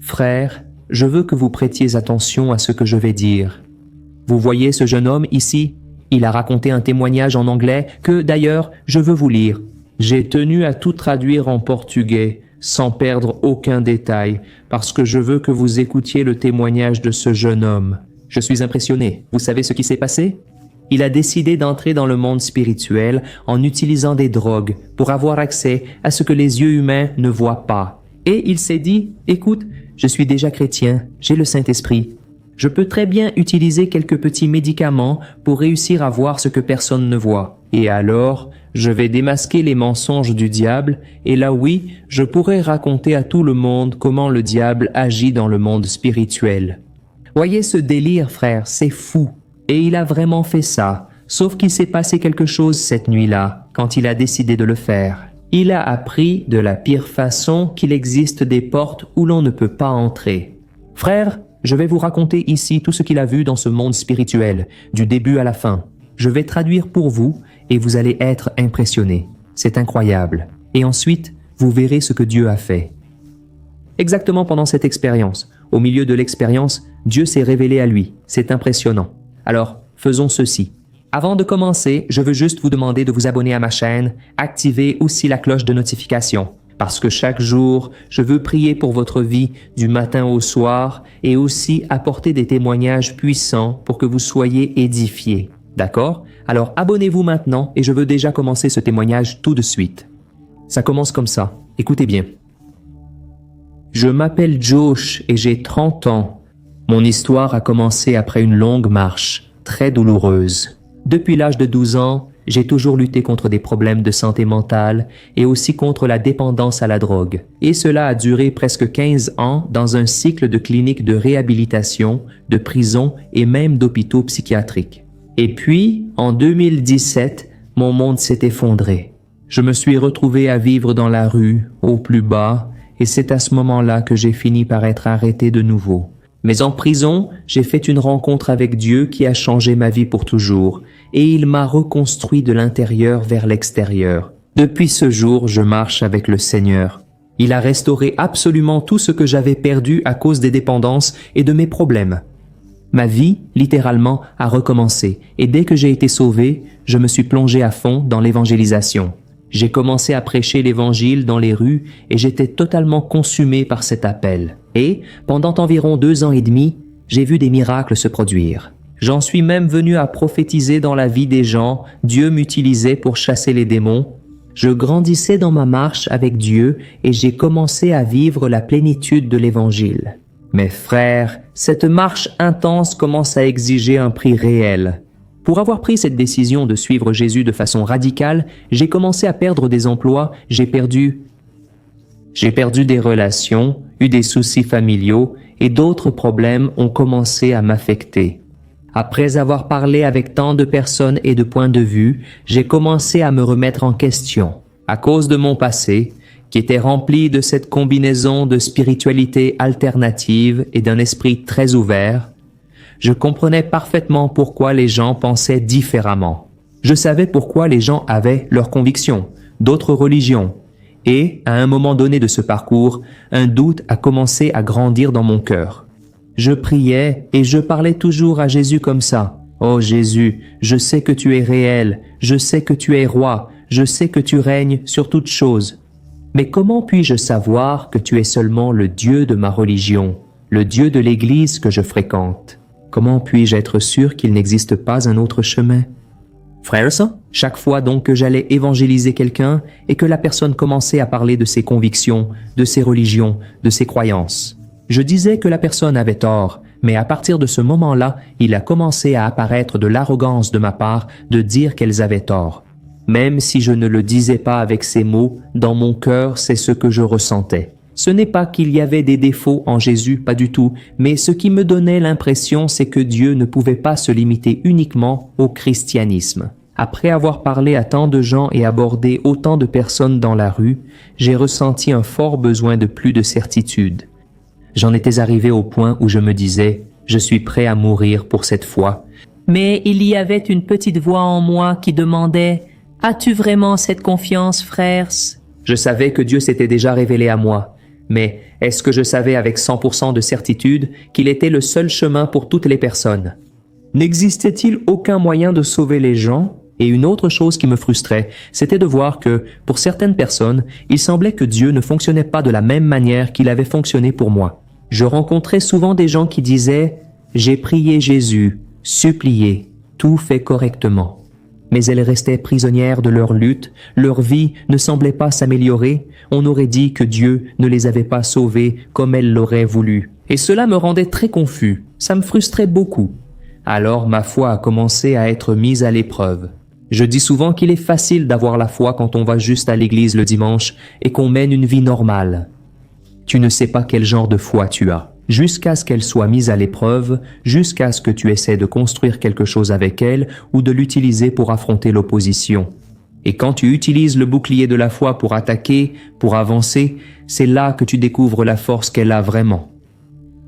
Frères, je veux que vous prêtiez attention à ce que je vais dire. Vous voyez ce jeune homme ici? Il a raconté un témoignage en anglais que, d'ailleurs, je veux vous lire. J'ai tenu à tout traduire en portugais, sans perdre aucun détail, parce que je veux que vous écoutiez le témoignage de ce jeune homme. Je suis impressionné. Vous savez ce qui s'est passé? Il a décidé d'entrer dans le monde spirituel en utilisant des drogues pour avoir accès à ce que les yeux humains ne voient pas. Et il s'est dit, écoute, je suis déjà chrétien, j'ai le Saint-Esprit. Je peux très bien utiliser quelques petits médicaments pour réussir à voir ce que personne ne voit. Et alors, je vais démasquer les mensonges du diable, et là oui, je pourrai raconter à tout le monde comment le diable agit dans le monde spirituel. Voyez ce délire, frère, c'est fou. Et il a vraiment fait ça, sauf qu'il s'est passé quelque chose cette nuit-là, quand il a décidé de le faire. Il a appris de la pire façon qu'il existe des portes où l'on ne peut pas entrer. Frère, je vais vous raconter ici tout ce qu'il a vu dans ce monde spirituel, du début à la fin. Je vais traduire pour vous et vous allez être impressionnés. C'est incroyable. Et ensuite, vous verrez ce que Dieu a fait. Exactement pendant cette expérience, au milieu de l'expérience, Dieu s'est révélé à lui. C'est impressionnant. Alors, faisons ceci. Avant de commencer, je veux juste vous demander de vous abonner à ma chaîne, activer aussi la cloche de notification. Parce que chaque jour, je veux prier pour votre vie du matin au soir et aussi apporter des témoignages puissants pour que vous soyez édifiés. D'accord? Alors abonnez-vous maintenant et je veux déjà commencer ce témoignage tout de suite. Ça commence comme ça. Écoutez bien. Je m'appelle Josh et j'ai 30 ans. Mon histoire a commencé après une longue marche, très douloureuse. Depuis l'âge de 12 ans, j'ai toujours lutté contre des problèmes de santé mentale et aussi contre la dépendance à la drogue. Et cela a duré presque 15 ans dans un cycle de cliniques de réhabilitation, de prison et même d'hôpitaux psychiatriques. Et puis, en 2017, mon monde s'est effondré. Je me suis retrouvé à vivre dans la rue, au plus bas, et c'est à ce moment-là que j'ai fini par être arrêté de nouveau. Mais en prison, j'ai fait une rencontre avec Dieu qui a changé ma vie pour toujours, et il m'a reconstruit de l'intérieur vers l'extérieur. Depuis ce jour, je marche avec le Seigneur. Il a restauré absolument tout ce que j'avais perdu à cause des dépendances et de mes problèmes. Ma vie, littéralement, a recommencé, et dès que j'ai été sauvé, je me suis plongé à fond dans l'évangélisation. J'ai commencé à prêcher l'évangile dans les rues et j'étais totalement consumé par cet appel. Et, pendant environ 2 ans et demi, j'ai vu des miracles se produire. J'en suis même venu à prophétiser dans la vie des gens, Dieu m'utilisait pour chasser les démons. Je grandissais dans ma marche avec Dieu et j'ai commencé à vivre la plénitude de l'évangile. Mes frères, cette marche intense commence à exiger un prix réel. Pour avoir pris cette décision de suivre Jésus de façon radicale, j'ai commencé à perdre des emplois, j'ai perdu des relations, eu des soucis familiaux et d'autres problèmes ont commencé à m'affecter. Après avoir parlé avec tant de personnes et de points de vue, j'ai commencé à me remettre en question. À cause de mon passé, qui était rempli de cette combinaison de spiritualité alternative et d'un esprit très ouvert, je comprenais parfaitement pourquoi les gens pensaient différemment. Je savais pourquoi les gens avaient leurs convictions, d'autres religions. Et, à un moment donné de ce parcours, un doute a commencé à grandir dans mon cœur. Je priais et je parlais toujours à Jésus comme ça. « Oh Jésus, je sais que tu es réel, je sais que tu es roi, je sais que tu règnes sur toutes choses. Mais comment puis-je savoir que tu es seulement le Dieu de ma religion, le Dieu de l'Église que je fréquente? Comment puis-je être sûr qu'il n'existe pas un autre chemin? » Frères, chaque fois donc que j'allais évangéliser quelqu'un et que la personne commençait à parler de ses convictions, de ses religions, de ses croyances, je disais que la personne avait tort, mais à partir de ce moment-là, il a commencé à apparaître de l'arrogance de ma part de dire qu'elles avaient tort. Même si je ne le disais pas avec ces mots, dans mon cœur, c'est ce que je ressentais. Ce n'est pas qu'il y avait des défauts en Jésus, pas du tout, mais ce qui me donnait l'impression, c'est que Dieu ne pouvait pas se limiter uniquement au christianisme. Après avoir parlé à tant de gens et abordé autant de personnes dans la rue, j'ai ressenti un fort besoin de plus de certitude. J'en étais arrivé au point où je me disais, je suis prêt à mourir pour cette foi. Mais il y avait une petite voix en moi qui demandait, « As-tu vraiment cette confiance, frères ?» Je savais que Dieu s'était déjà révélé à moi. Mais est-ce que je savais avec 100% de certitude qu'il était le seul chemin pour toutes les personnes? N'existait-il aucun moyen de sauver les gens? Et une autre chose qui me frustrait, c'était de voir que, pour certaines personnes, il semblait que Dieu ne fonctionnait pas de la même manière qu'il avait fonctionné pour moi. Je rencontrais souvent des gens qui disaient « J'ai prié Jésus, supplié, tout fait correctement ». Mais elles restaient prisonnières de leur lutte, leur vie ne semblait pas s'améliorer, on aurait dit que Dieu ne les avait pas sauvées comme elles l'auraient voulu. Et cela me rendait très confus, ça me frustrait beaucoup. Alors ma foi a commencé à être mise à l'épreuve. Je dis souvent qu'il est facile d'avoir la foi quand on va juste à l'église le dimanche et qu'on mène une vie normale. Tu ne sais pas quel genre de foi tu as, jusqu'à ce qu'elle soit mise à l'épreuve, jusqu'à ce que tu essaies de construire quelque chose avec elle ou de l'utiliser pour affronter l'opposition. Et quand tu utilises le bouclier de la foi pour attaquer, pour avancer, c'est là que tu découvres la force qu'elle a vraiment.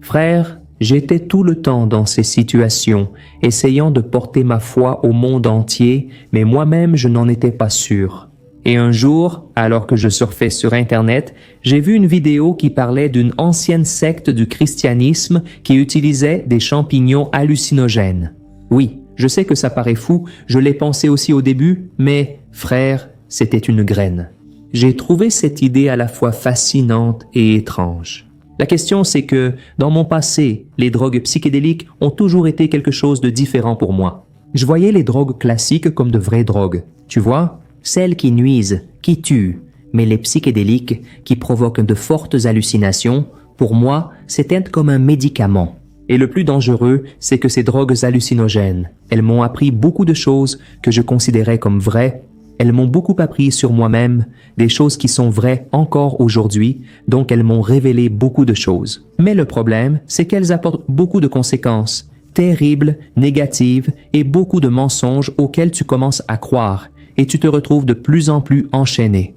Frère, j'étais tout le temps dans ces situations, essayant de porter ma foi au monde entier, mais moi-même je n'en étais pas sûr. Et un jour, alors que je surfais sur Internet, j'ai vu une vidéo qui parlait d'une ancienne secte du christianisme qui utilisait des champignons hallucinogènes. Oui, je sais que ça paraît fou, je l'ai pensé aussi au début, mais, frère, c'était une graine. J'ai trouvé cette idée à la fois fascinante et étrange. La question, c'est que, dans mon passé, les drogues psychédéliques ont toujours été quelque chose de différent pour moi. Je voyais les drogues classiques comme de vraies drogues, tu vois? Celles qui nuisent, qui tuent, mais les psychédéliques qui provoquent de fortes hallucinations, pour moi, c'était comme un médicament. Et le plus dangereux, c'est que ces drogues hallucinogènes, elles m'ont appris beaucoup de choses que je considérais comme vraies. Elles m'ont beaucoup appris sur moi-même, des choses qui sont vraies encore aujourd'hui, donc elles m'ont révélé beaucoup de choses. Mais le problème, c'est qu'elles apportent beaucoup de conséquences, terribles, négatives et beaucoup de mensonges auxquels tu commences à croire, et tu te retrouves de plus en plus enchaîné.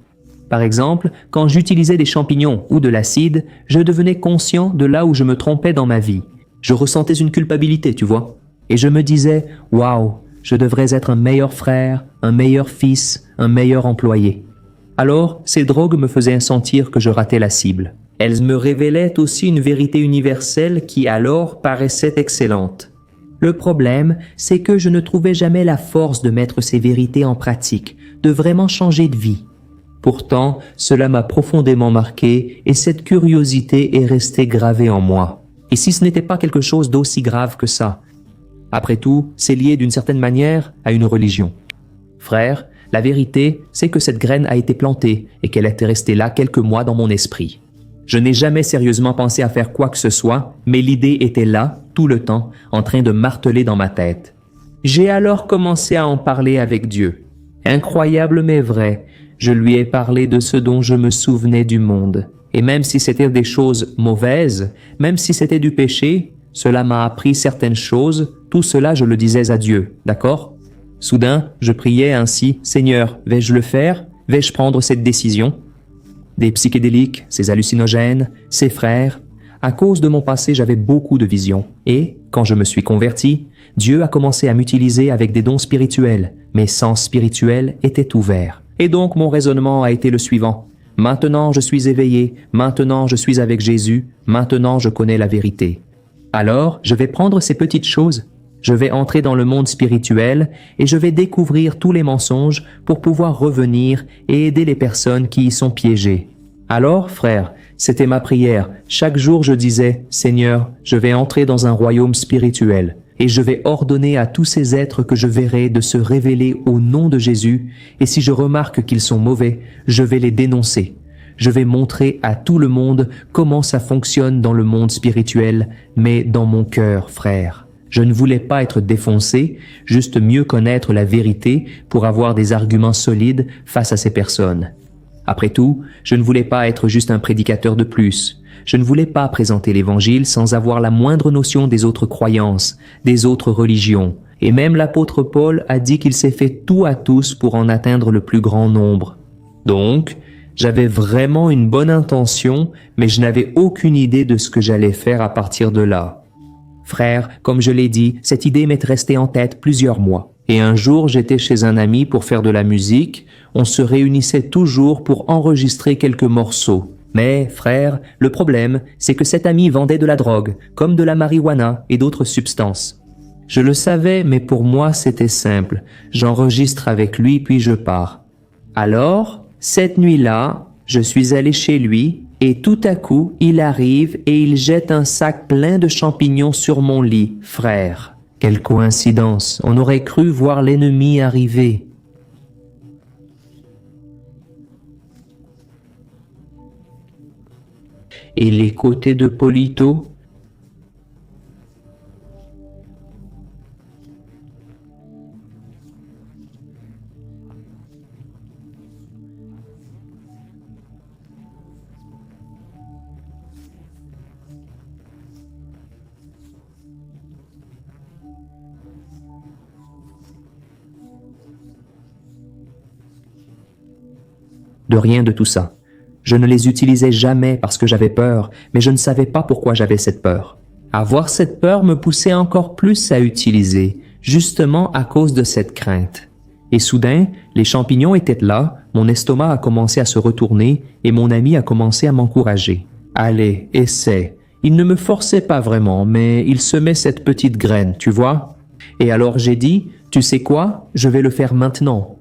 Par exemple, quand j'utilisais des champignons ou de l'acide, je devenais conscient de là où je me trompais dans ma vie. Je ressentais une culpabilité, tu vois, et je me disais « Waouh !» Je devrais être un meilleur frère, un meilleur fils, un meilleur employé. Alors, ces drogues me faisaient sentir que je ratais la cible. Elles me révélaient aussi une vérité universelle qui alors paraissait excellente. Le problème, c'est que je ne trouvais jamais la force de mettre ces vérités en pratique, de vraiment changer de vie. Pourtant, cela m'a profondément marqué et cette curiosité est restée gravée en moi. Et si ce n'était pas quelque chose d'aussi grave que ça? Après tout, c'est lié d'une certaine manière à une religion. Frère, la vérité, c'est que cette graine a été plantée et qu'elle est restée là quelques mois dans mon esprit. Je n'ai jamais sérieusement pensé à faire quoi que ce soit, mais l'idée était là, tout le temps, en train de marteler dans ma tête. J'ai alors commencé à en parler avec Dieu. Incroyable mais vrai, je lui ai parlé de ce dont je me souvenais du monde. Et même si c'était des choses mauvaises, même si c'était du péché, cela m'a appris certaines choses, tout cela je le disais à Dieu, d'accord? Soudain, je priais ainsi, « Seigneur, vais-je le faire? Vais-je prendre cette décision? » Des psychédéliques, ces hallucinogènes, ces frères. À cause de mon passé, j'avais beaucoup de visions. Et, quand je me suis converti, Dieu a commencé à m'utiliser avec des dons spirituels. Mes sens spirituels étaient ouverts. Et donc mon raisonnement a été le suivant. Maintenant je suis éveillé, maintenant je suis avec Jésus, maintenant je connais la vérité. Alors, je vais prendre ces petites choses, je vais entrer dans le monde spirituel et je vais découvrir tous les mensonges pour pouvoir revenir et aider les personnes qui y sont piégées. Alors, frère, c'était ma prière. Chaque jour, je disais, « Seigneur, je vais entrer dans un royaume spirituel et je vais ordonner à tous ces êtres que je verrai de se révéler au nom de Jésus et si je remarque qu'ils sont mauvais, je vais les dénoncer. » Je vais montrer à tout le monde comment ça fonctionne dans le monde spirituel, mais dans mon cœur, frère. Je ne voulais pas être défoncé, juste mieux connaître la vérité pour avoir des arguments solides face à ces personnes. Après tout, je ne voulais pas être juste un prédicateur de plus. Je ne voulais pas présenter l'Évangile sans avoir la moindre notion des autres croyances, des autres religions. Et même l'apôtre Paul a dit qu'il s'est fait tout à tous pour en atteindre le plus grand nombre. Donc, j'avais vraiment une bonne intention, mais je n'avais aucune idée de ce que j'allais faire à partir de là. Frère, comme je l'ai dit, cette idée m'est restée en tête plusieurs mois. Et un jour, j'étais chez un ami pour faire de la musique. On se réunissait toujours pour enregistrer quelques morceaux. Mais, frère, le problème, c'est que cet ami vendait de la drogue, comme de la marijuana et d'autres substances. Je le savais, mais pour moi c'était simple. J'enregistre avec lui puis je pars. Alors, cette nuit-là, je suis allé chez lui et tout à coup, il arrive et il jette un sac plein de champignons sur mon lit, frère. Quelle coïncidence, on aurait cru voir l'ennemi arriver. Et les côtés de Polito? De rien de tout ça. Je ne les utilisais jamais parce que j'avais peur, mais je ne savais pas pourquoi j'avais cette peur. Avoir cette peur me poussait encore plus à utiliser, justement à cause de cette crainte. Et soudain, les champignons étaient là, mon estomac a commencé à se retourner et mon ami a commencé à m'encourager. Allez, essaie. Il ne me forçait pas vraiment, mais il semait cette petite graine, tu vois? Et alors j'ai dit, tu sais quoi? Je vais le faire maintenant.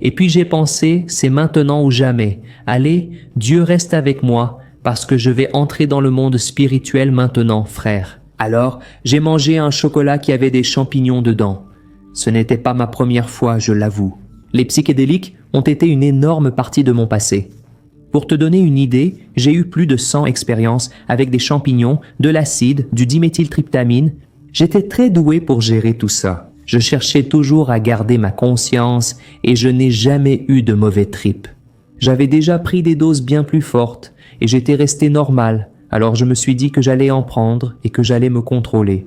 Et puis j'ai pensé, c'est maintenant ou jamais. Allez, Dieu reste avec moi, parce que je vais entrer dans le monde spirituel maintenant, frère. Alors, j'ai mangé un chocolat qui avait des champignons dedans. Ce n'était pas ma première fois, je l'avoue. Les psychédéliques ont été une énorme partie de mon passé. Pour te donner une idée, j'ai eu plus de 100 expériences avec des champignons, de l'acide, du diméthyltryptamine. J'étais très doué pour gérer tout ça. Je cherchais toujours à garder ma conscience et je n'ai jamais eu de mauvais trip. J'avais déjà pris des doses bien plus fortes et j'étais resté normal, alors je me suis dit que j'allais en prendre et que j'allais me contrôler.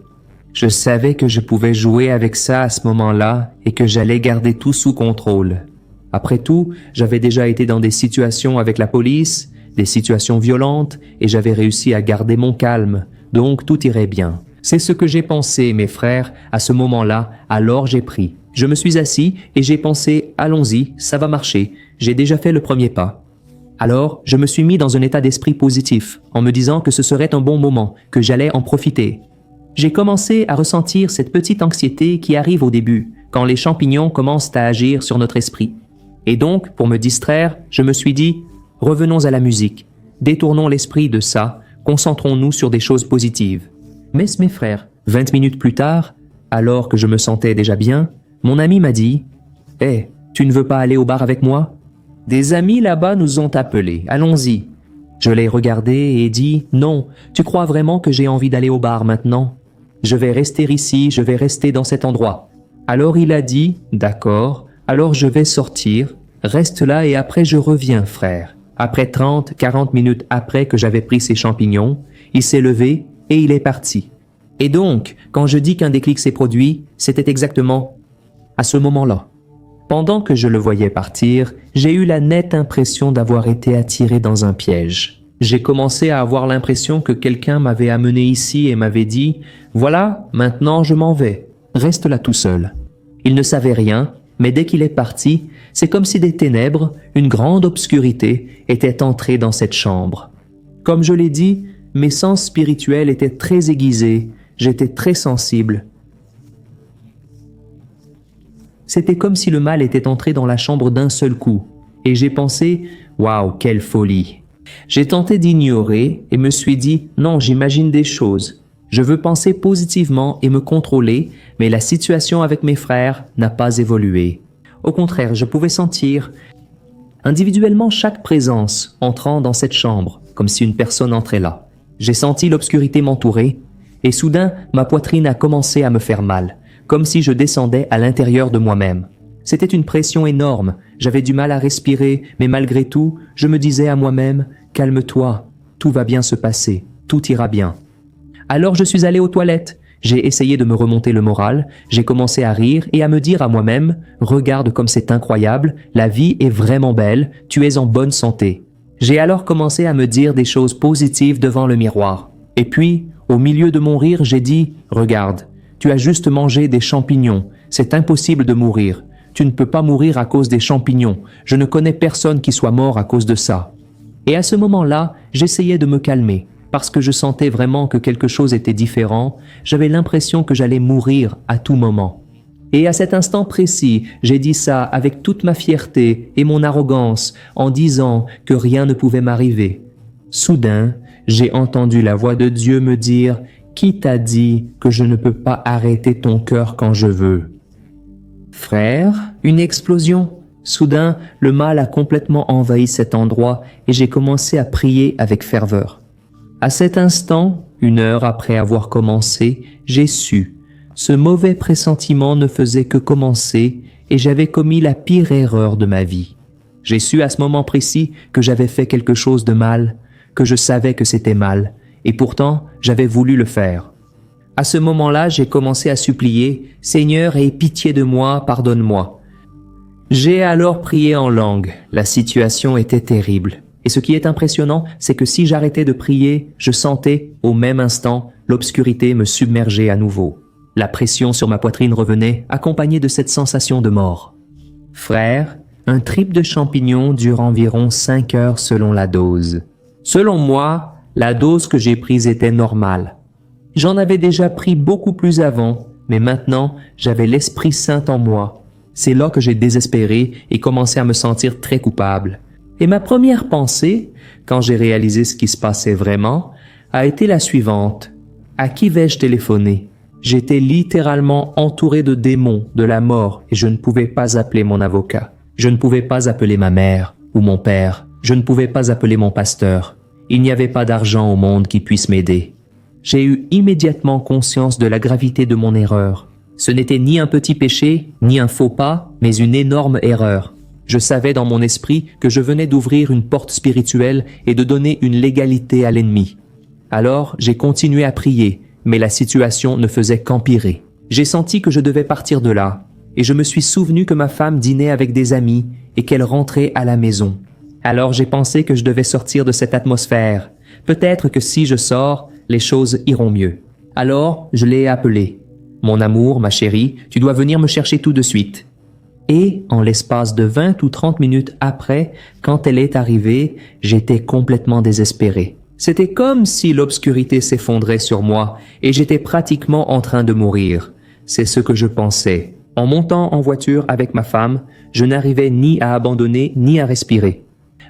Je savais que je pouvais jouer avec ça à ce moment-là et que j'allais garder tout sous contrôle. Après tout, j'avais déjà été dans des situations avec la police, des situations violentes et j'avais réussi à garder mon calme, donc tout irait bien. C'est ce que j'ai pensé, mes frères, à ce moment-là, alors j'ai pris. Je me suis assis et j'ai pensé, allons-y, ça va marcher, j'ai déjà fait le premier pas. Alors, je me suis mis dans un état d'esprit positif, en me disant que ce serait un bon moment, que j'allais en profiter. J'ai commencé à ressentir cette petite anxiété qui arrive au début, quand les champignons commencent à agir sur notre esprit. Et donc, pour me distraire, je me suis dit, revenons à la musique, détournons l'esprit de ça, concentrons-nous sur des choses positives. Mais mes frères, 20 minutes plus tard, alors que je me sentais déjà bien, mon ami m'a dit « Hé, tu ne veux pas aller au bar avec moi? Des amis là-bas nous ont appelés, allons-y. » Je l'ai regardé et dit « Non, tu crois vraiment que j'ai envie d'aller au bar maintenant? Je vais rester ici, je vais rester dans cet endroit. » Alors il a dit « D'accord, alors je vais sortir, reste là et après je reviens, frère. » Après 30, 40 minutes après que j'avais pris ces champignons, il s'est levé et il est parti. Et donc, quand je dis qu'un déclic s'est produit, c'était exactement à ce moment-là. Pendant que je le voyais partir, j'ai eu la nette impression d'avoir été attiré dans un piège. J'ai commencé à avoir l'impression que quelqu'un m'avait amené ici et m'avait dit « Voilà, maintenant je m'en vais, reste là tout seul. » Il ne savait rien, mais dès qu'il est parti, c'est comme si des ténèbres, une grande obscurité, étaient entrées dans cette chambre. Comme je l'ai dit, mes sens spirituels étaient très aiguisés, j'étais très sensible. C'était comme si le mal était entré dans la chambre d'un seul coup, et j'ai pensé « Waouh, quelle folie !» J'ai tenté d'ignorer et me suis dit « Non, j'imagine des choses. Je veux penser positivement et me contrôler, mais la situation avec mes frères n'a pas évolué. Au contraire, je pouvais sentir individuellement chaque présence entrant dans cette chambre, comme si une personne entrait là. J'ai senti l'obscurité m'entourer, et soudain, ma poitrine a commencé à me faire mal, comme si je descendais à l'intérieur de moi-même. C'était une pression énorme, j'avais du mal à respirer, mais malgré tout, je me disais à moi-même « Calme-toi, tout va bien se passer, tout ira bien. » Alors je suis allé aux toilettes, j'ai essayé de me remonter le moral, j'ai commencé à rire et à me dire à moi-même « Regarde comme c'est incroyable, la vie est vraiment belle, tu es en bonne santé. » J'ai alors commencé à me dire des choses positives devant le miroir. Et puis, au milieu de mon rire, j'ai dit « Regarde, tu as juste mangé des champignons, c'est impossible de mourir. Tu ne peux pas mourir à cause des champignons. Je ne connais personne qui soit mort à cause de ça. » Et à ce moment-là, j'essayais de me calmer, parce que je sentais vraiment que quelque chose était différent, j'avais l'impression que j'allais mourir à tout moment. Et à cet instant précis, j'ai dit ça avec toute ma fierté et mon arrogance, en disant que rien ne pouvait m'arriver. Soudain, j'ai entendu la voix de Dieu me dire « Qui t'a dit que je ne peux pas arrêter ton cœur quand je veux ?» Frère, une explosion. Soudain, le mal a complètement envahi cet endroit et j'ai commencé à prier avec ferveur. À cet instant, 1 heure après avoir commencé, j'ai su. Ce mauvais pressentiment ne faisait que commencer et j'avais commis la pire erreur de ma vie. J'ai su à ce moment précis que j'avais fait quelque chose de mal, que je savais que c'était mal, et pourtant j'avais voulu le faire. À ce moment-là, j'ai commencé à supplier « Seigneur, aie pitié de moi, pardonne-moi ». J'ai alors prié en langue. La situation était terrible. Et ce qui est impressionnant, c'est que si j'arrêtais de prier, je sentais, au même instant, l'obscurité me submerger à nouveau. La pression sur ma poitrine revenait, accompagnée de cette sensation de mort. Frère, un trip de champignons dure environ 5 heures selon la dose. Selon moi, la dose que j'ai prise était normale. J'en avais déjà pris beaucoup plus avant, mais maintenant, j'avais l'Esprit Saint en moi. C'est là que j'ai désespéré et commencé à me sentir très coupable. Et ma première pensée, quand j'ai réalisé ce qui se passait vraiment, a été la suivante. À qui vais-je téléphoner? J'étais littéralement entouré de démons, de la mort, et je ne pouvais pas appeler mon avocat. Je ne pouvais pas appeler ma mère ou mon père. Je ne pouvais pas appeler mon pasteur. Il n'y avait pas d'argent au monde qui puisse m'aider. J'ai eu immédiatement conscience de la gravité de mon erreur. Ce n'était ni un petit péché, ni un faux pas, mais une énorme erreur. Je savais dans mon esprit que je venais d'ouvrir une porte spirituelle et de donner une légalité à l'ennemi. Alors, j'ai continué à prier, mais la situation ne faisait qu'empirer. J'ai senti que je devais partir de là, et je me suis souvenu que ma femme dînait avec des amis et qu'elle rentrait à la maison. Alors j'ai pensé que je devais sortir de cette atmosphère. Peut-être que si je sors, les choses iront mieux. Alors, je l'ai appelée. « Mon amour, ma chérie, tu dois venir me chercher tout de suite. » Et, en l'espace de 20 ou 30 minutes après, quand elle est arrivée, j'étais complètement désespéré. C'était comme si l'obscurité s'effondrait sur moi et j'étais pratiquement en train de mourir. C'est ce que je pensais. En montant en voiture avec ma femme, je n'arrivais ni à abandonner ni à respirer.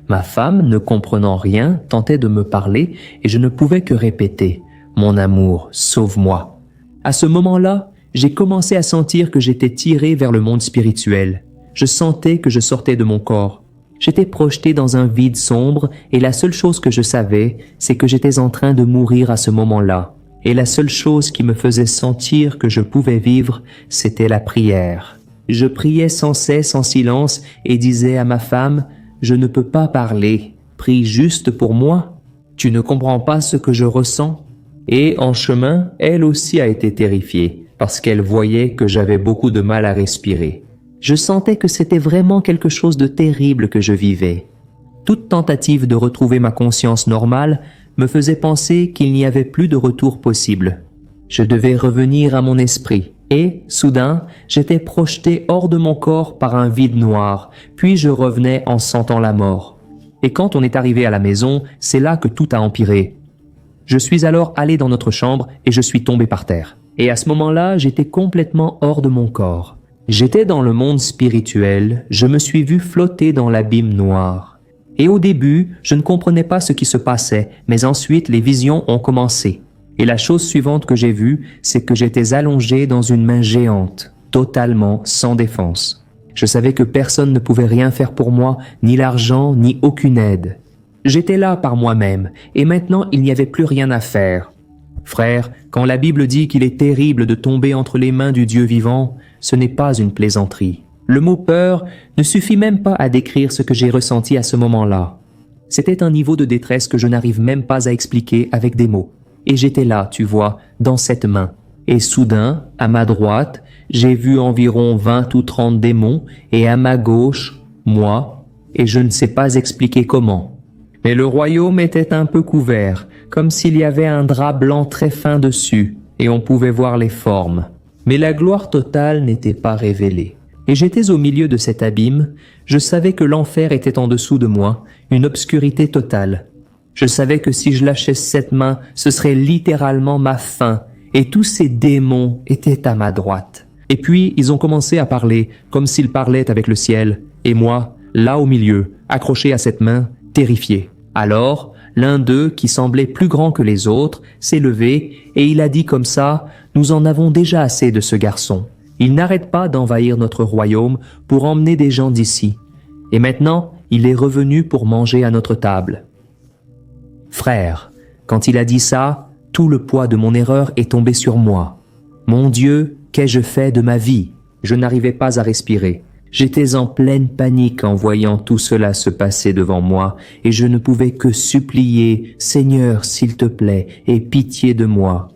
Ma femme, ne comprenant rien, tentait de me parler et je ne pouvais que répéter « Mon amour, sauve-moi ». À ce moment-là, j'ai commencé à sentir que j'étais tiré vers le monde spirituel. Je sentais que je sortais de mon corps. J'étais projeté dans un vide sombre et la seule chose que je savais, c'est que j'étais en train de mourir à ce moment-là. Et la seule chose qui me faisait sentir que je pouvais vivre, c'était la prière. Je priais sans cesse en silence et disais à ma femme « Je ne peux pas parler, prie juste pour moi. Tu ne comprends pas ce que je ressens ?» Et en chemin, elle aussi a été terrifiée, parce qu'elle voyait que j'avais beaucoup de mal à respirer. Je sentais que c'était vraiment quelque chose de terrible que je vivais. Toute tentative de retrouver ma conscience normale me faisait penser qu'il n'y avait plus de retour possible. Je devais revenir à mon esprit, et, soudain, j'étais projeté hors de mon corps par un vide noir, puis je revenais en sentant la mort. Et quand on est arrivé à la maison, c'est là que tout a empiré. Je suis alors allé dans notre chambre et je suis tombé par terre. Et à ce moment-là, j'étais complètement hors de mon corps. J'étais dans le monde spirituel, je me suis vu flotter dans l'abîme noir. Et au début, je ne comprenais pas ce qui se passait, mais ensuite les visions ont commencé. Et la chose suivante que j'ai vue, c'est que j'étais allongé dans une main géante, totalement sans défense. Je savais que personne ne pouvait rien faire pour moi, ni l'argent, ni aucune aide. J'étais là par moi-même, et maintenant il n'y avait plus rien à faire. Frère, quand la Bible dit qu'il est terrible de tomber entre les mains du Dieu vivant, ce n'est pas une plaisanterie. Le mot peur ne suffit même pas à décrire ce que j'ai ressenti à ce moment-là. C'était un niveau de détresse que je n'arrive même pas à expliquer avec des mots. Et j'étais là, tu vois, dans cette main. Et soudain, à ma droite, j'ai vu environ 20 ou 30 démons, et à ma gauche, moi, et je ne sais pas expliquer comment. Mais le royaume était un peu couvert, comme s'il y avait un drap blanc très fin dessus, et on pouvait voir les formes. Mais la gloire totale n'était pas révélée. Et j'étais au milieu de cet abîme, je savais que l'enfer était en dessous de moi, une obscurité totale. Je savais que si je lâchais cette main, ce serait littéralement ma fin, et tous ces démons étaient à ma droite. Et puis, ils ont commencé à parler, comme s'ils parlaient avec le ciel, et moi, là au milieu, accroché à cette main, terrifié. Alors, l'un d'eux, qui semblait plus grand que les autres, s'est levé, et il a dit comme ça, « Nous en avons déjà assez de ce garçon. Il n'arrête pas d'envahir notre royaume pour emmener des gens d'ici. Et maintenant, il est revenu pour manger à notre table. » Frère, quand il a dit ça, tout le poids de mon erreur est tombé sur moi. Mon Dieu, qu'ai-je fait de ma vie? Je n'arrivais pas à respirer. J'étais en pleine panique en voyant tout cela se passer devant moi, et je ne pouvais que supplier, « Seigneur, s'il te plaît, aie pitié de moi. »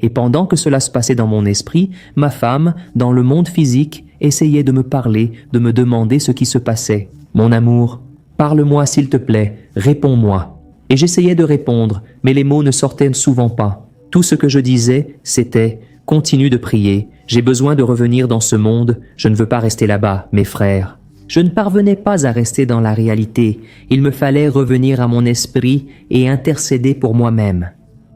Et pendant que cela se passait dans mon esprit, ma femme, dans le monde physique, essayait de me parler, de me demander ce qui se passait. « Mon amour, parle-moi s'il te plaît, réponds-moi. » Et j'essayais de répondre, mais les mots ne sortaient souvent pas. Tout ce que je disais, c'était « Continue de prier, j'ai besoin de revenir dans ce monde, je ne veux pas rester là-bas, mes frères. » Je ne parvenais pas à rester dans la réalité, il me fallait revenir à mon esprit et intercéder pour moi-même.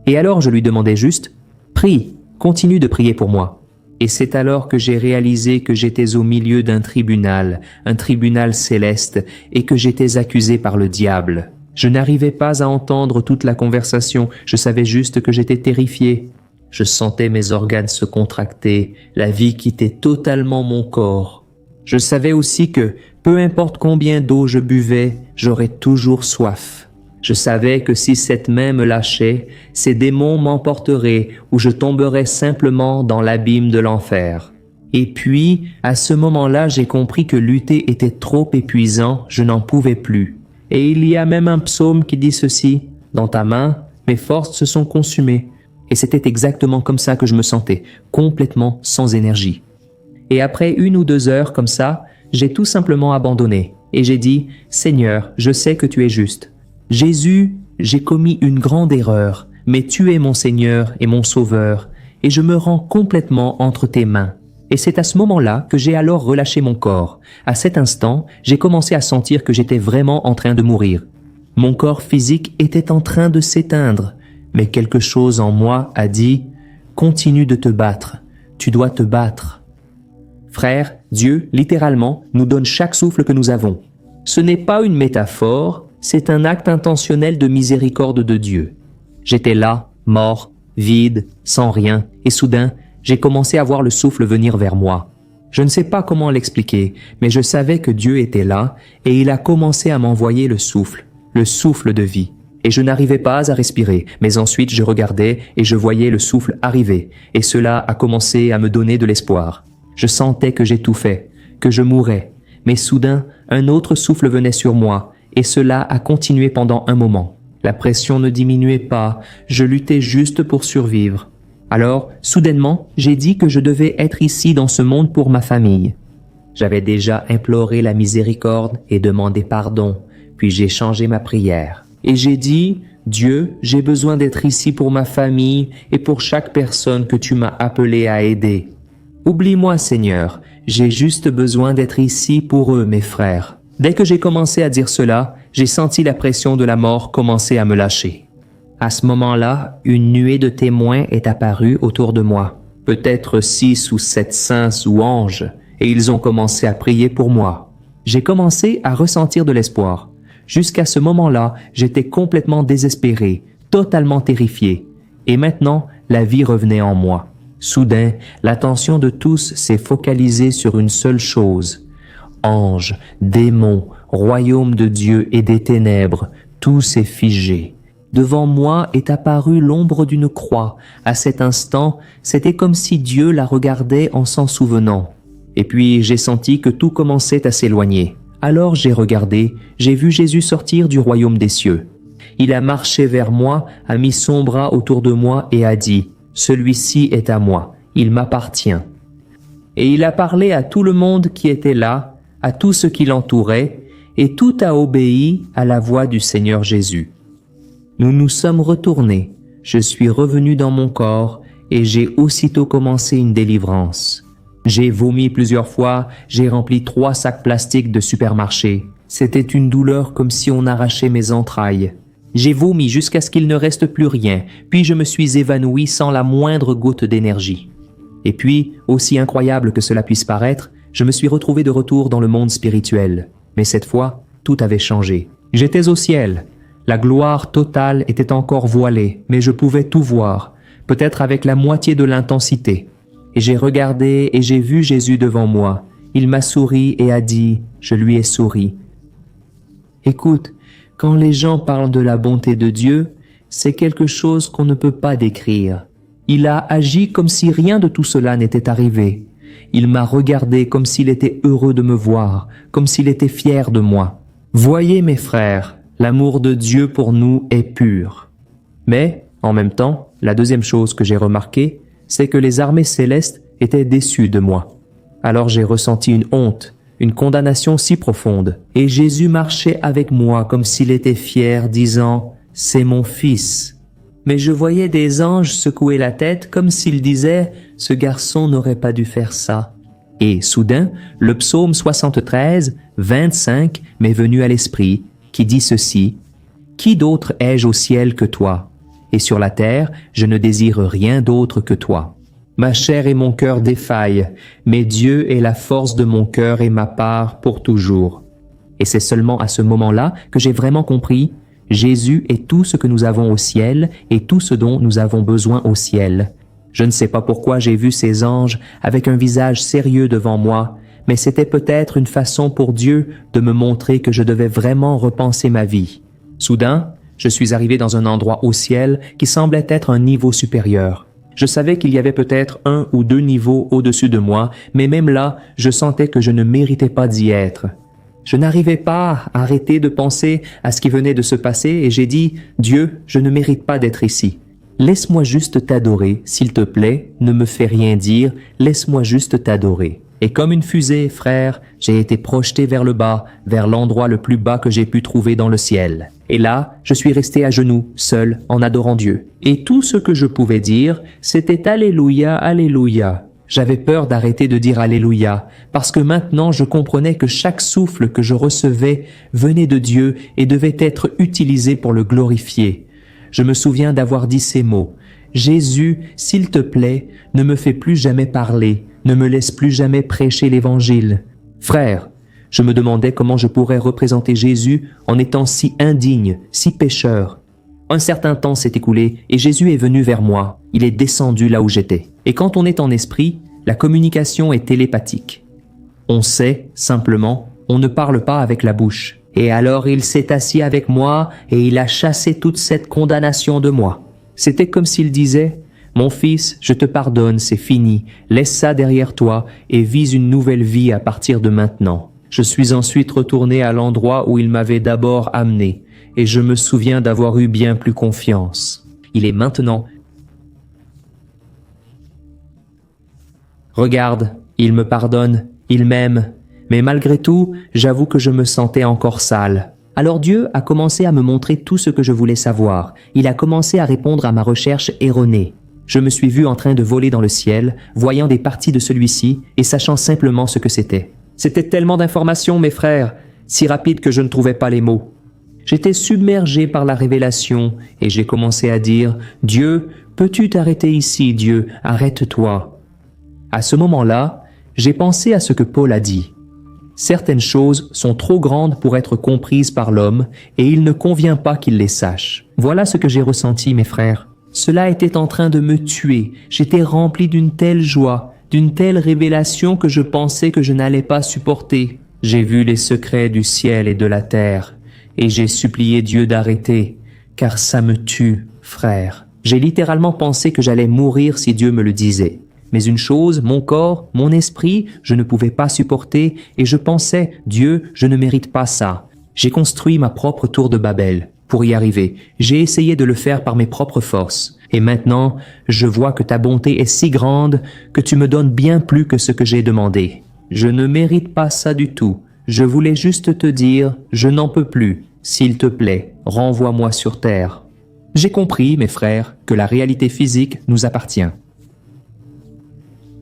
Et alors je lui demandais juste « Prie, continue de prier pour moi. » Et c'est alors que j'ai réalisé que j'étais au milieu d'un tribunal, un tribunal céleste, et que j'étais accusé par le diable. Je n'arrivais pas à entendre toute la conversation, je savais juste que j'étais terrifié. Je sentais mes organes se contracter, la vie quitter totalement mon corps. Je savais aussi que, peu importe combien d'eau je buvais, j'aurais toujours soif. Je savais que si cette main me lâchait, ces démons m'emporteraient ou je tomberais simplement dans l'abîme de l'enfer. Et puis, à ce moment-là, j'ai compris que lutter était trop épuisant, je n'en pouvais plus. Et il y a même un psaume qui dit ceci, « Dans ta main, mes forces se sont consumées. » Et c'était exactement comme ça que je me sentais, complètement sans énergie. Et après 1 ou 2 heures comme ça, j'ai tout simplement abandonné. Et j'ai dit, « Seigneur, je sais que tu es juste. Jésus, j'ai commis une grande erreur, mais tu es mon Seigneur et mon Sauveur, et je me rends complètement entre tes mains. » Et c'est à ce moment-là que j'ai alors relâché mon corps. À cet instant, j'ai commencé à sentir que j'étais vraiment en train de mourir. Mon corps physique était en train de s'éteindre, mais quelque chose en moi a dit « Continue de te battre, tu dois te battre. » Frère, Dieu, littéralement, nous donne chaque souffle que nous avons. Ce n'est pas une métaphore, c'est un acte intentionnel de miséricorde de Dieu. J'étais là, mort, vide, sans rien, et soudain, j'ai commencé à voir le souffle venir vers moi. Je ne sais pas comment l'expliquer, mais je savais que Dieu était là et il a commencé à m'envoyer le souffle de vie. Et je n'arrivais pas à respirer, mais ensuite je regardais et je voyais le souffle arriver, et cela a commencé à me donner de l'espoir. Je sentais que j'étouffais, que je mourais, mais soudain, un autre souffle venait sur moi, et cela a continué pendant un moment. La pression ne diminuait pas, je luttais juste pour survivre. Alors, soudainement, j'ai dit que je devais être ici dans ce monde pour ma famille. J'avais déjà imploré la miséricorde et demandé pardon, puis j'ai changé ma prière. Et j'ai dit, Dieu, j'ai besoin d'être ici pour ma famille et pour chaque personne que tu m'as appelé à aider. Oublie-moi, Seigneur, j'ai juste besoin d'être ici pour eux, mes frères. Dès que j'ai commencé à dire cela, j'ai senti la pression de la mort commencer à me lâcher. À ce moment-là, une nuée de témoins est apparue autour de moi, peut-être 6 ou 7 saints ou anges, et ils ont commencé à prier pour moi. J'ai commencé à ressentir de l'espoir. Jusqu'à ce moment-là, j'étais complètement désespéré, totalement terrifié. Et maintenant, la vie revenait en moi. Soudain, l'attention de tous s'est focalisée sur une seule chose. Anges, démons, royaume de Dieu et des ténèbres, tout s'est figé. Devant moi est apparue l'ombre d'une croix. À cet instant, c'était comme si Dieu la regardait en s'en souvenant. Et puis j'ai senti que tout commençait à s'éloigner. Alors j'ai regardé, j'ai vu Jésus sortir du royaume des cieux. Il a marché vers moi, a mis son bras autour de moi et a dit, « Celui-ci est à moi, il m'appartient. » Et il a parlé à tout le monde qui était là, à tout ce qui l'entourait, et tout a obéi à la voix du Seigneur Jésus. Nous nous sommes retournés, je suis revenu dans mon corps et j'ai aussitôt commencé une délivrance. J'ai vomi plusieurs fois, j'ai rempli 3 sacs plastiques de supermarché. C'était une douleur comme si on arrachait mes entrailles. J'ai vomi jusqu'à ce qu'il ne reste plus rien, puis je me suis évanoui sans la moindre goutte d'énergie. Et puis, aussi incroyable que cela puisse paraître, je me suis retrouvé de retour dans le monde spirituel. Mais cette fois, tout avait changé. J'étais au ciel. La gloire totale était encore voilée, mais je pouvais tout voir, peut-être avec la moitié de l'intensité. Et j'ai regardé et j'ai vu Jésus devant moi. Il m'a souri et a dit, je lui ai souri. Écoute, quand les gens parlent de la bonté de Dieu, c'est quelque chose qu'on ne peut pas décrire. Il a agi comme si rien de tout cela n'était arrivé. Il m'a regardé comme s'il était heureux de me voir, comme s'il était fier de moi. Voyez mes frères, l'amour de Dieu pour nous est pur. Mais, en même temps, la deuxième chose que j'ai remarquée, c'est que les armées célestes étaient déçues de moi. Alors j'ai ressenti une honte, une condamnation si profonde. Et Jésus marchait avec moi comme s'il était fier, disant « C'est mon fils ». Mais je voyais des anges secouer la tête comme s'ils disaient « Ce garçon n'aurait pas dû faire ça ». Et soudain, le psaume 73, 25 m'est venu à l'esprit, qui dit ceci « Qui d'autre ai-je au ciel que toi ? Et sur la terre, je ne désire rien d'autre que toi. » Ma chair et mon cœur défaillent, mais Dieu est la force de mon cœur et ma part pour toujours. Et c'est seulement à ce moment-là que j'ai vraiment compris, Jésus est tout ce que nous avons au ciel et tout ce dont nous avons besoin au ciel. Je ne sais pas pourquoi j'ai vu ces anges avec un visage sérieux devant moi, mais c'était peut-être une façon pour Dieu de me montrer que je devais vraiment repenser ma vie. Soudain, je suis arrivé dans un endroit au ciel qui semblait être un niveau supérieur. Je savais qu'il y avait peut-être 1 ou 2 niveaux au-dessus de moi, mais même là, je sentais que je ne méritais pas d'y être. Je n'arrivais pas à arrêter de penser à ce qui venait de se passer et j'ai dit « Dieu, je ne mérite pas d'être ici. Laisse-moi juste t'adorer, s'il te plaît, ne me fais rien dire, laisse-moi juste t'adorer. » Et comme une fusée, frère, j'ai été projeté vers le bas, vers l'endroit le plus bas que j'ai pu trouver dans le ciel. Et là, je suis resté à genoux, seul, en adorant Dieu. Et tout ce que je pouvais dire, c'était « Alléluia, Alléluia ». J'avais peur d'arrêter de dire « Alléluia », parce que maintenant je comprenais que chaque souffle que je recevais venait de Dieu et devait être utilisé pour le glorifier. Je me souviens d'avoir dit ces mots « Jésus, s'il te plaît, ne me fais plus jamais parler, ne me laisse plus jamais prêcher l'Évangile. » Frère, je me demandais comment je pourrais représenter Jésus en étant si indigne, si pécheur. Un certain temps s'est écoulé et Jésus est venu vers moi. Il est descendu là où j'étais. Et quand on est en esprit, la communication est télépathique. On sait, simplement, on ne parle pas avec la bouche. Et alors il s'est assis avec moi et il a chassé toute cette condamnation de moi. C'était comme s'il disait « Mon fils, je te pardonne, c'est fini, laisse ça derrière toi et vise une nouvelle vie à partir de maintenant. » Je suis ensuite retourné à l'endroit où il m'avait d'abord amené et je me souviens d'avoir eu bien plus confiance. Il est maintenant. Regarde, il me pardonne, il m'aime, mais malgré tout, j'avoue que je me sentais encore sale. Alors Dieu a commencé à me montrer tout ce que je voulais savoir. Il a commencé à répondre à ma recherche erronée. Je me suis vu en train de voler dans le ciel, voyant des parties de celui-ci et sachant simplement ce que c'était. C'était tellement d'informations, mes frères, si rapide que je ne trouvais pas les mots. J'étais submergé par la révélation et j'ai commencé à dire « Dieu, peux-tu t'arrêter ici, Dieu, arrête-toi » À ce moment-là, j'ai pensé à ce que Paul a dit. Certaines choses sont trop grandes pour être comprises par l'homme et il ne convient pas qu'il les sache. Voilà ce que j'ai ressenti, mes frères. Cela était en train de me tuer. J'étais rempli d'une telle joie, d'une telle révélation que je pensais que je n'allais pas supporter. J'ai vu les secrets du ciel et de la terre, et j'ai supplié Dieu d'arrêter, car ça me tue, frère. J'ai littéralement pensé que j'allais mourir si Dieu me le disait. Mais une chose, mon corps, mon esprit, je ne pouvais pas supporter, et je pensais, Dieu, je ne mérite pas ça. J'ai construit ma propre tour de Babel. Pour y arriver, j'ai essayé de le faire par mes propres forces. Et maintenant, je vois que ta bonté est si grande que tu me donnes bien plus que ce que j'ai demandé. Je ne mérite pas ça du tout. Je voulais juste te dire, je n'en peux plus. S'il te plaît, renvoie-moi sur terre. J'ai compris, mes frères, que la réalité physique nous appartient.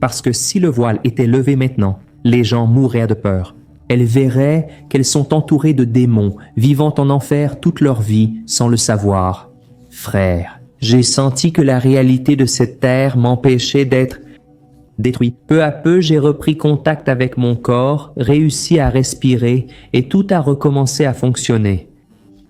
parce que si le voile était levé maintenant, les gens mourraient de peur. Elles verraient qu'elles sont entourées de démons, vivant en enfer toute leur vie sans le savoir. Frère, j'ai senti que la réalité de cette terre m'empêchait d'être détruit. Peu à peu, j'ai repris contact avec mon corps, réussi à respirer et tout a recommencé à fonctionner.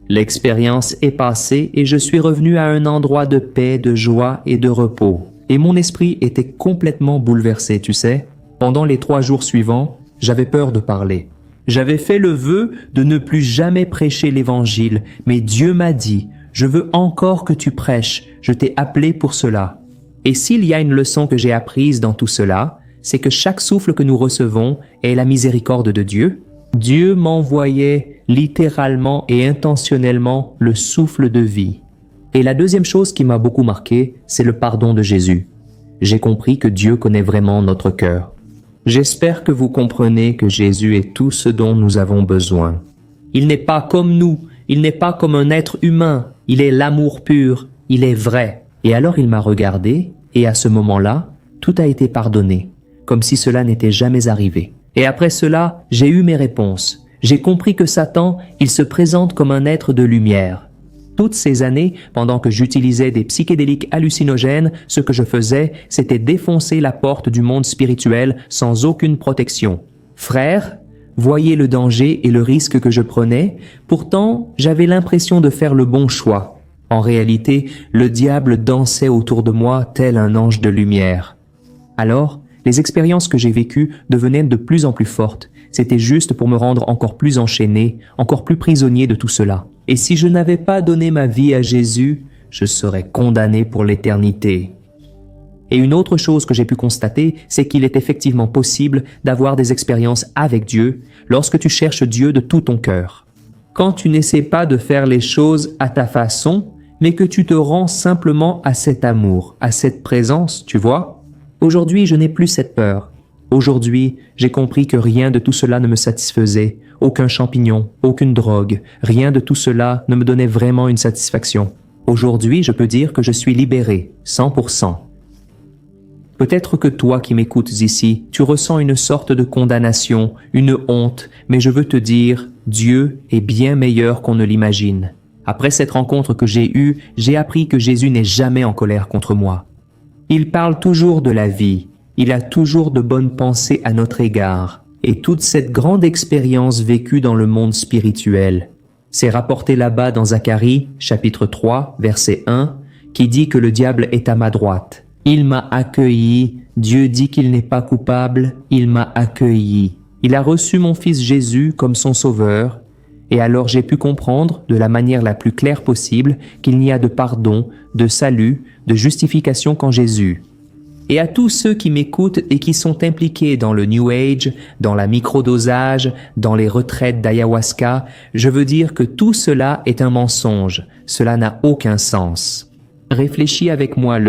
L'expérience est passée et je suis revenu à un endroit de paix, de joie et de repos. Et mon esprit était complètement bouleversé, tu sais. Pendant les 3 jours suivants, j'avais peur de parler. J'avais fait le vœu de ne plus jamais prêcher l'Évangile, mais Dieu m'a dit, « Je veux encore que tu prêches, je t'ai appelé pour cela. » Et s'il y a une leçon que j'ai apprise dans tout cela, c'est que chaque souffle que nous recevons est la miséricorde de Dieu. Dieu m'envoyait littéralement et intentionnellement le souffle de vie. Et la deuxième chose qui m'a beaucoup marqué, c'est le pardon de Jésus. J'ai compris que Dieu connaît vraiment notre cœur. J'espère que vous comprenez que Jésus est tout ce dont nous avons besoin. Il n'est pas comme nous, il n'est pas comme un être humain, il est l'amour pur, il est vrai. Et alors il m'a regardé, et à ce moment-là, tout a été pardonné, comme si cela n'était jamais arrivé. Et après cela, j'ai eu mes réponses. J'ai compris que Satan, il se présente comme un être de lumière. Toutes ces années, pendant que j'utilisais des psychédéliques hallucinogènes, ce que je faisais, c'était défoncer la porte du monde spirituel sans aucune protection. Frère, voyez le danger et le risque que je prenais, pourtant j'avais l'impression de faire le bon choix. En réalité, le diable dansait autour de moi tel un ange de lumière. Alors, les expériences que j'ai vécues devenaient de plus en plus fortes. C'était juste pour me rendre encore plus enchaîné, encore plus prisonnier de tout cela. Et si je n'avais pas donné ma vie à Jésus, je serais condamné pour l'éternité. Et une autre chose que j'ai pu constater, c'est qu'il est effectivement possible d'avoir des expériences avec Dieu lorsque tu cherches Dieu de tout ton cœur. Quand tu n'essaies pas de faire les choses à ta façon, mais que tu te rends simplement à cet amour, à cette présence, tu vois? Aujourd'hui, je n'ai plus cette peur. Aujourd'hui, j'ai compris que rien de tout cela ne me satisfaisait, aucun champignon, aucune drogue, rien de tout cela ne me donnait vraiment une satisfaction. Aujourd'hui, je peux dire que je suis libéré, 100%. Peut-être que toi qui m'écoutes ici, tu ressens une sorte de condamnation, une honte, mais je veux te dire, Dieu est bien meilleur qu'on ne l'imagine. Après cette rencontre que j'ai eue, j'ai appris que Jésus n'est jamais en colère contre moi. Il parle toujours de la vie, il a toujours de bonnes pensées à notre égard, et toute cette grande expérience vécue dans le monde spirituel. C'est rapporté là-bas dans Zacharie, chapitre 3, verset 1, qui dit que le diable est à ma droite. Il m'a accueilli, Dieu dit qu'il n'est pas coupable, il m'a accueilli. Il a reçu mon fils Jésus comme son sauveur, et alors j'ai pu comprendre de la manière la plus claire possible qu'il n'y a de pardon, de salut, de justification qu'en Jésus. Et à tous ceux qui m'écoutent et qui sont impliqués dans le New Age, dans la microdosage, dans les retraites d'ayahuasca, je veux dire que tout cela est un mensonge. Cela n'a aucun sens. Réfléchis avec moi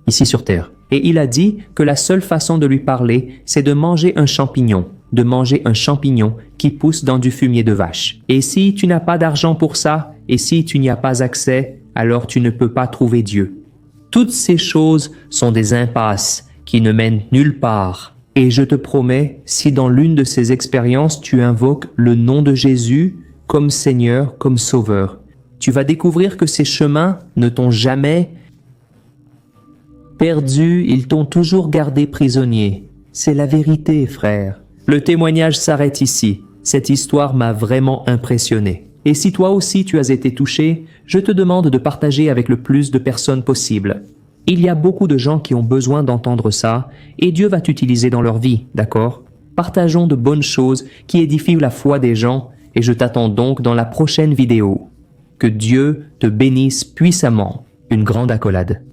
ici sur Terre. Et il a dit que la seule façon de lui parler, c'est de manger un champignon qui pousse dans du fumier de vache. Et si tu n'as pas d'argent pour ça, et si tu n'y as pas accès, alors tu ne peux pas trouver Dieu. Toutes ces choses sont des impasses qui ne mènent nulle part. Et je te promets, si dans l'une de ces expériences tu invoques le nom de Jésus comme Seigneur, comme Sauveur, tu vas découvrir que ces chemins ne t'ont jamais perdu, ils t'ont toujours gardé prisonnier. C'est la vérité, frère. Le témoignage s'arrête ici. Cette histoire m'a vraiment impressionné. Et si toi aussi tu as été touché, je te demande de partager avec le plus de personnes possible. Il y a beaucoup de gens qui ont besoin d'entendre ça, et Dieu va t'utiliser dans leur vie, d'accord? Partageons de bonnes choses qui édifient la foi des gens, et je t'attends donc dans la prochaine vidéo. Que Dieu te bénisse puissamment. Une grande accolade.